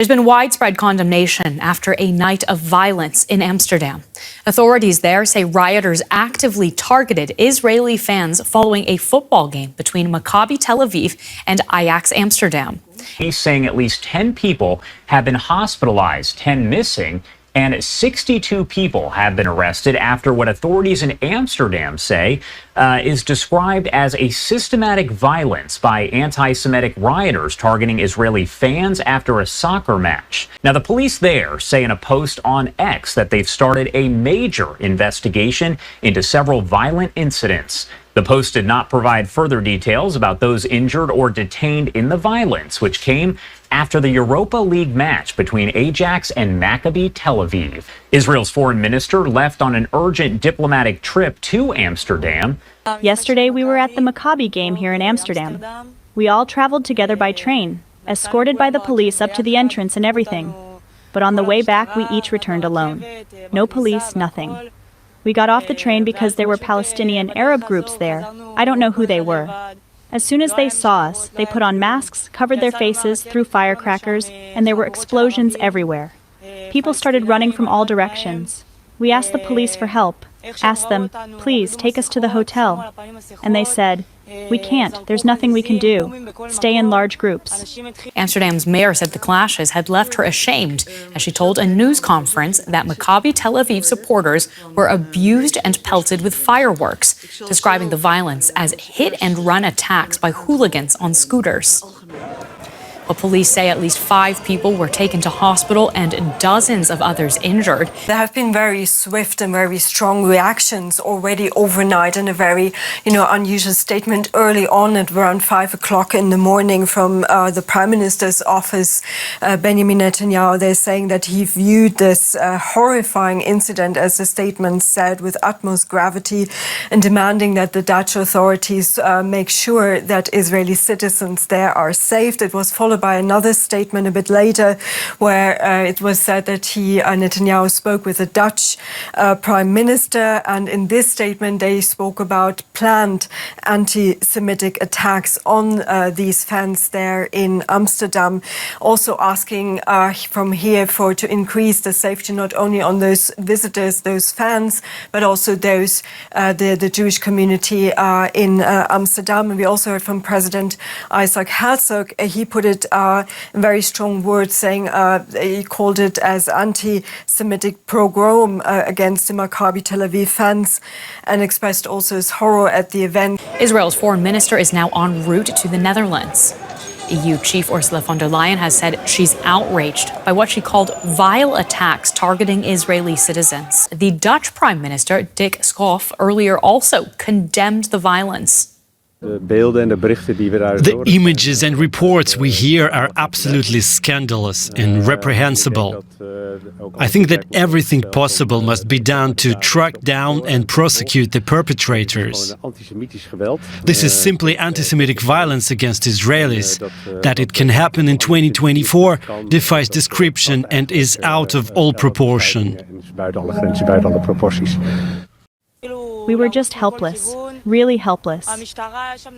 There's been widespread condemnation after a night of violence in Amsterdam. Authorities there say rioters actively targeted Israeli fans following a football game between Maccabi Tel Aviv and Ajax Amsterdam. He's saying at least 10 people have been hospitalized, 10 missing, and 62 people have been arrested after what authorities in Amsterdam say is described as a systematic violence by anti-Semitic rioters targeting Israeli fans after a soccer match. Now, the police there say in a post on X that they've started a major investigation into several violent incidents. The post did not provide further details about those injured or detained in the violence, which came after the Europa League match between Ajax and Maccabi Tel Aviv. Israel's foreign minister left on an urgent diplomatic trip to Amsterdam. Yesterday, we were at the Maccabi game here in Amsterdam. We all traveled together by train, escorted by the police up to the entrance and everything. But on the way back, we each returned alone. No police, nothing. We got off the train because there were Palestinian Arab groups there. I don't know who they were. As soon as they saw us, they put on masks, covered their faces, threw firecrackers, and there were explosions everywhere. People started running from all directions. We asked the police for help, asked them, please take us to the hotel. And they said, we can't, there's nothing we can do. Stay in large groups. Amsterdam's mayor said the clashes had left her ashamed as she told a news conference that Maccabi Tel Aviv supporters were abused and pelted with fireworks, describing the violence as hit-and-run attacks by hooligans on scooters. But police say at least 5 people were taken to hospital and dozens of others injured. There have been very swift and very strong reactions already overnight, and a very, unusual statement early on at around 5 o'clock in the morning from the Prime Minister's office, Benjamin Netanyahu. They're saying that he viewed this horrifying incident, as the statement said, with utmost gravity, and demanding that the Dutch authorities make sure that Israeli citizens there are safe. It was followed by another statement a bit later where it was said that Netanyahu spoke with the Dutch Prime Minister, and in this statement they spoke about planned anti-Semitic attacks on these fans there in Amsterdam, also asking from here to increase the safety not only on those visitors, those fans, but also those the Jewish community in Amsterdam. And we also heard from President Isaac Herzog. He put it in very strong words, saying he called it as anti-Semitic pogrom against the Maccabi Tel Aviv fans, and expressed also his horror at the event. Israel's foreign minister is now en route to the Netherlands. EU Chief Ursula von der Leyen has said she's outraged by what she called vile attacks targeting Israeli citizens. The Dutch Prime Minister, Dick Schoof, earlier also condemned the violence. The images and reports we hear are absolutely scandalous and reprehensible. I think that everything possible must be done to track down and prosecute the perpetrators. This is simply anti-Semitic violence against Israelis. That it can happen in 2024 defies description and is out of all proportion. We were just helpless, really helpless.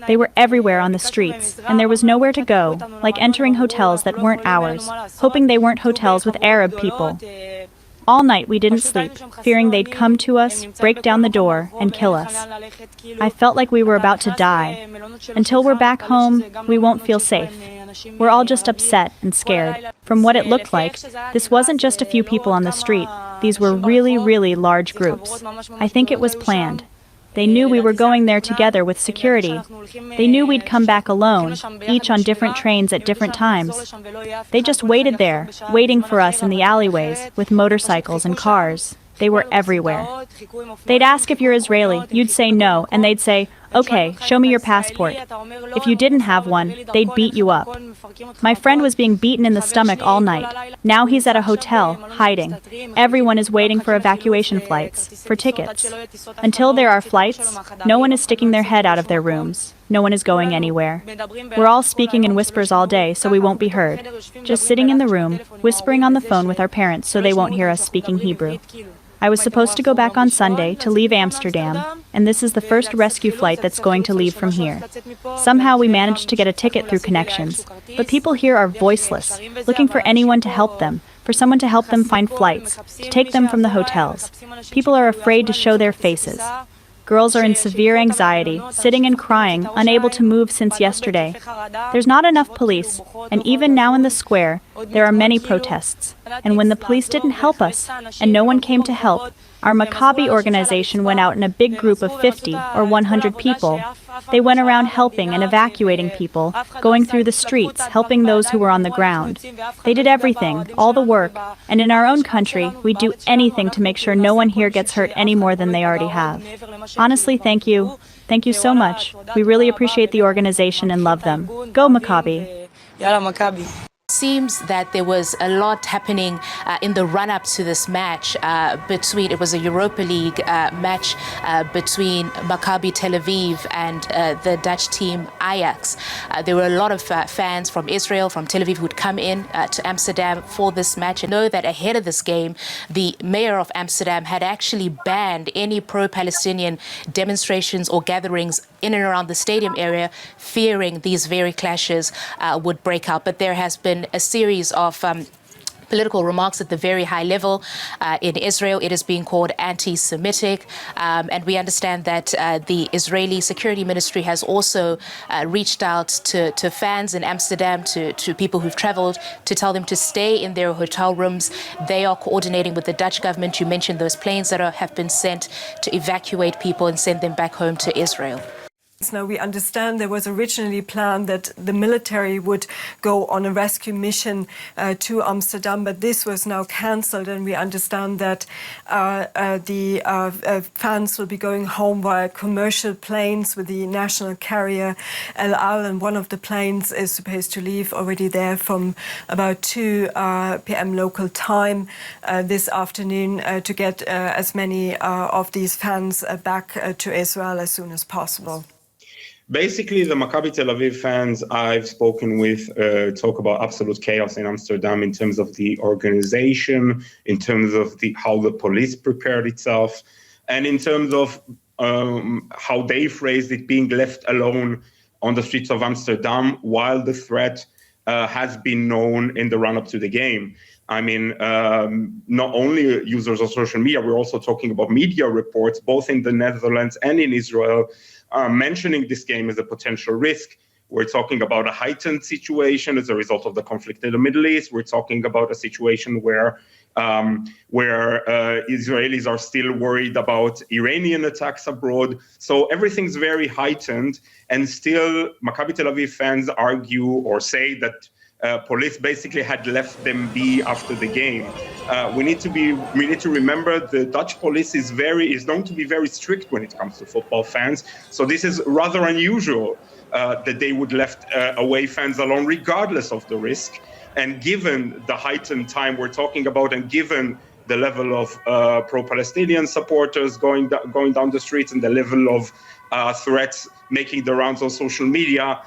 They were everywhere on the streets, and there was nowhere to go, like entering hotels that weren't ours, hoping they weren't hotels with Arab people. All night we didn't sleep, fearing they'd come to us, break down the door, and kill us. I felt like we were about to die. Until we're back home, we won't feel safe. We're all just upset and scared. From what it looked like, this wasn't just a few people on the street. These were really, really large groups. I think it was planned. They knew we were going there together with security. They knew we'd come back alone, each on different trains at different times. They just waited there, waiting for us in the alleyways, with motorcycles and cars. They were everywhere. They'd ask if you're Israeli, you'd say no, and they'd say, okay, show me your passport. If you didn't have one, they'd beat you up. My friend was being beaten in the stomach all night. Now he's at a hotel, hiding. Everyone is waiting for evacuation flights, for tickets. Until there are flights, no one is sticking their head out of their rooms. No one is going anywhere. We're all speaking in whispers all day, so we won't be heard. Just sitting in the room, whispering on the phone with our parents so they won't hear us speaking Hebrew. I was supposed to go back on Sunday to leave Amsterdam, and this is the first rescue flight that's going to leave from here. Somehow we managed to get a ticket through connections, but people here are voiceless, looking for anyone to help them, for someone to help them find flights, to take them from the hotels. People are afraid to show their faces. Girls are in severe anxiety, sitting and crying, unable to move since yesterday. There's not enough police, and even now in the square, there are many protests. And when the police didn't help us, and no one came to help, our Maccabi organization went out in a big group of 50 or 100 people. They went around helping and evacuating people, going through the streets, helping those who were on the ground. They did everything, all the work, and in our own country, we do anything to make sure no one here gets hurt any more than they already have. Honestly, thank you. Thank you so much. We really appreciate the organization and love them. Go Maccabi. Seems that there was a lot happening in the run-up to this match it was a Europa League match between Maccabi Tel Aviv and the Dutch team Ajax. There were a lot of fans from Israel, from Tel Aviv, who'd come in to Amsterdam for this match. And know that ahead of this game, the mayor of Amsterdam had actually banned any pro-Palestinian demonstrations or gatherings in and around the stadium area, fearing these very clashes would break out. But there has been a series of political remarks at the very high level. In Israel, it is being called anti-Semitic. And we understand that the Israeli Security Ministry has also reached out to fans in Amsterdam, to people who've traveled, to tell them to stay in their hotel rooms. They are coordinating with the Dutch government. You mentioned those planes that have been sent to evacuate people and send them back home to Israel. Now, we understand there was originally planned that the military would go on a rescue mission to Amsterdam, but this was now cancelled, and we understand that the fans will be going home via commercial planes with the national carrier El Al, and one of the planes is supposed to leave already there from about 2 p.m. local time this afternoon to get as many of these fans back to Israel as soon as possible. Basically, the Maccabi Tel Aviv fans I've spoken with talk about absolute chaos in Amsterdam in terms of the organization, in terms of how the police prepared itself, and in terms of how they phrased it, being left alone on the streets of Amsterdam while the threat has been known in the run-up to the game. I mean, not only users of social media, we're also talking about media reports, both in the Netherlands and in Israel, mentioning this game as a potential risk. We're talking about a heightened situation as a result of the conflict in the Middle East. We're talking about a situation where Israelis are still worried about Iranian attacks abroad. So everything's very heightened, and still Maccabi Tel Aviv fans argue or say that police basically had left them be after the game. We need to remember the Dutch police is known to be very strict when it comes to football fans. So this is rather unusual that they would left away fans alone, regardless of the risk. And given the heightened time we're talking about, and given the level of pro-Palestinian supporters going down the streets, and the level of threats making the rounds on social media,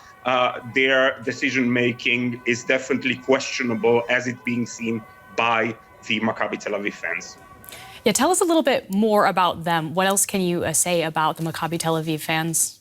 their decision-making is definitely questionable, as it's being seen by the Maccabi Tel Aviv fans. Yeah, tell us a little bit more about them. What else can you say about the Maccabi Tel Aviv fans?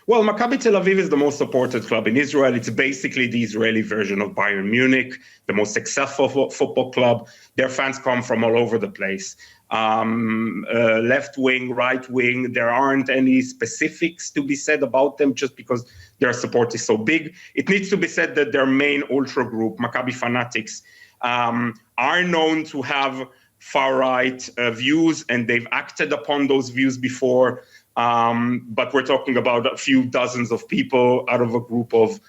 Well, Maccabi Tel Aviv is the most supported club in Israel. It's basically the Israeli version of Bayern Munich, the most successful football club. Their fans come from all over the place. Left wing, right wing, there aren't any specifics to be said about them just because their support is so big. It needs to be said that their main ultra group, Maccabi Fanatics, are known to have far-right views, and they've acted upon those views before. But we're talking about a few dozens of people out of a group of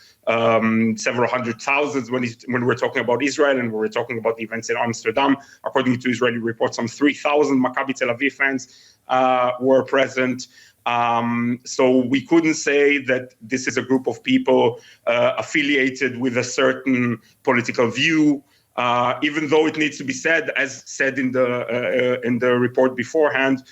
several hundred thousands when we're talking about Israel, and we're talking about the events in Amsterdam. According to Israeli reports, some 3,000 Maccabi Tel Aviv fans were present. So we couldn't say that this is a group of people affiliated with a certain political view, even though it needs to be said, as said in the report beforehand,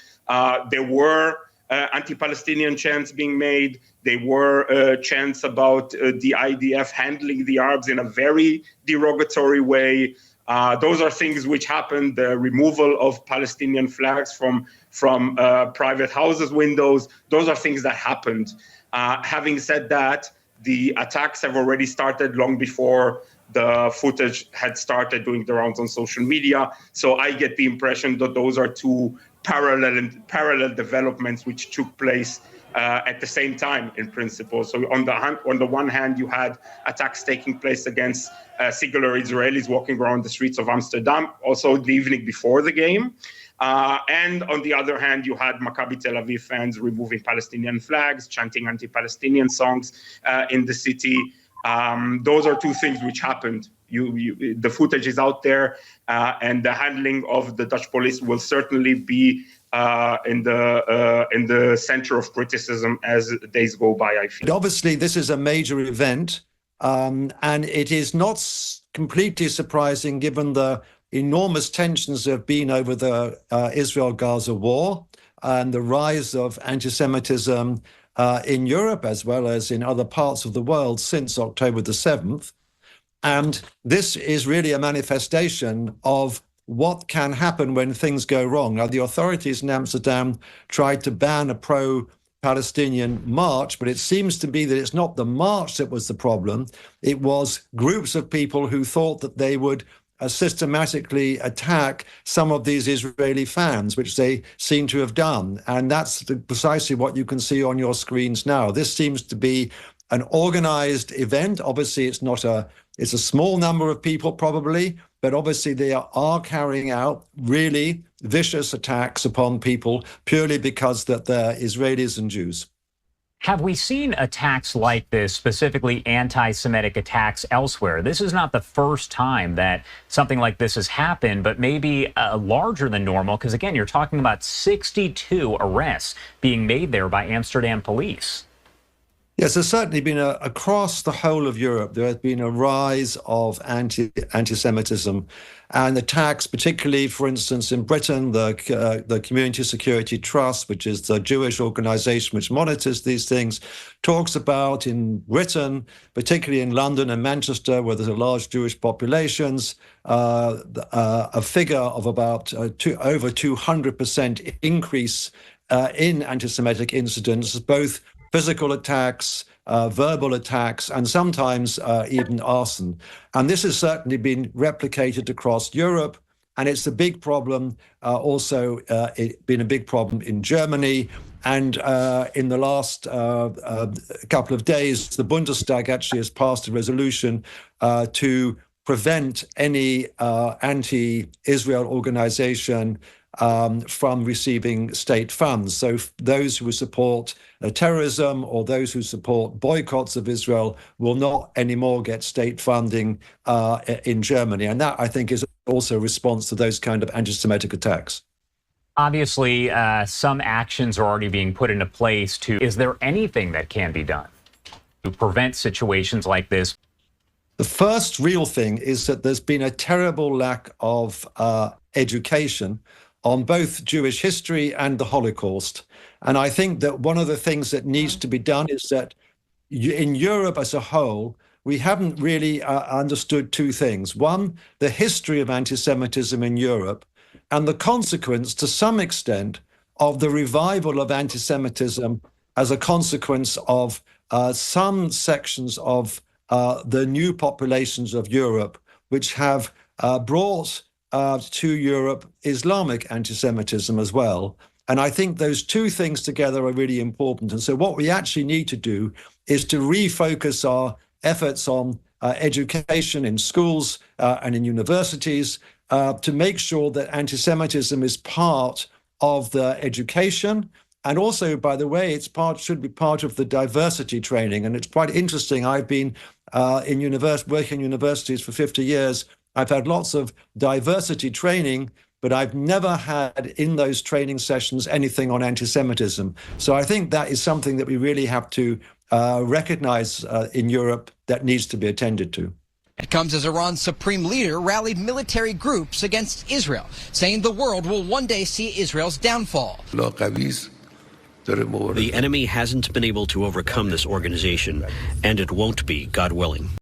there were anti-Palestinian chants being made. There were chants about the IDF handling the Arabs in a very derogatory way. Those are things which happened. The removal of Palestinian flags from private houses' windows. Those are things that happened. Having said that, the attacks have already started long before the footage had started doing the rounds on social media. So I get the impression that those are two parallel developments which took place at the same time, in principle. So on the one hand, you had attacks taking place against singular Israelis walking around the streets of Amsterdam, also the evening before the game. And on the other hand, you had Maccabi Tel Aviv fans removing Palestinian flags, chanting anti-Palestinian songs in the city. Those are two things which happened. The footage is out there, and the handling of the Dutch police will certainly be in the center of criticism as days go by, I feel. Obviously, this is a major event, and it is not completely surprising given the enormous tensions there have been over the Israel-Gaza war and the rise of anti-Semitism in Europe as well as in other parts of the world since October the 7th. And this is really a manifestation of what can happen when things go wrong. Now, the authorities in Amsterdam tried to ban a pro-Palestinian march, but it seems to be that it's not the march that was the problem. It was groups of people who thought that they would systematically attack some of these Israeli fans, which they seem to have done. And that's precisely what you can see on your screens now. This seems to be an organized event. Obviously, it's a small number of people probably, but obviously they are carrying out really vicious attacks upon people purely because that they're Israelis and Jews. Have we seen attacks like this, specifically anti-Semitic attacks elsewhere? This is not the first time that something like this has happened, but maybe larger than normal, because again, you're talking about 62 arrests being made there by Amsterdam police. Yes, there's certainly been across the whole of Europe, there has been a rise of anti-Semitism and attacks, particularly, for instance, in Britain, the Community Security Trust, which is the Jewish organization which monitors these things, talks about in Britain, particularly in London and Manchester, where there's a large Jewish populations, a figure of about over 200% increase in anti-Semitic incidents, both physical attacks, verbal attacks, and sometimes even arson. And this has certainly been replicated across Europe. And it's a big problem. Also, it's been a big problem in Germany. And in the last couple of days, the Bundestag actually has passed a resolution to prevent any anti-Israel organization from receiving state funds. So those who support terrorism or those who support boycotts of Israel will not anymore get state funding in Germany. And that, I think, is also a response to those kind of anti-Semitic attacks. Obviously, some actions are already being put into place is there anything that can be done to prevent situations like this? The first real thing is that there's been a terrible lack of education on both Jewish history and the Holocaust. And I think that one of the things that needs to be done is that in Europe as a whole, we haven't really understood two things. One, the history of anti-Semitism in Europe and the consequence, to some extent, of the revival of anti-Semitism as a consequence of some sections of the new populations of Europe, which have brought to Europe Islamic anti-Semitism as well. And I think those two things together are really important. And so what we actually need to do is to refocus our efforts on education in schools and in universities to make sure that anti-Semitism is part of the education. And also, by the way, should be part of the diversity training. And it's quite interesting. I've been working in universities for 50 years. I've had lots of diversity training, but I've never had in those training sessions anything on anti-Semitism. So I think that is something that we really have to recognize in Europe that needs to be attended to. It comes as Iran's supreme leader rallied military groups against Israel, saying the world will one day see Israel's downfall. The enemy hasn't been able to overcome this organization, and it won't be, God willing.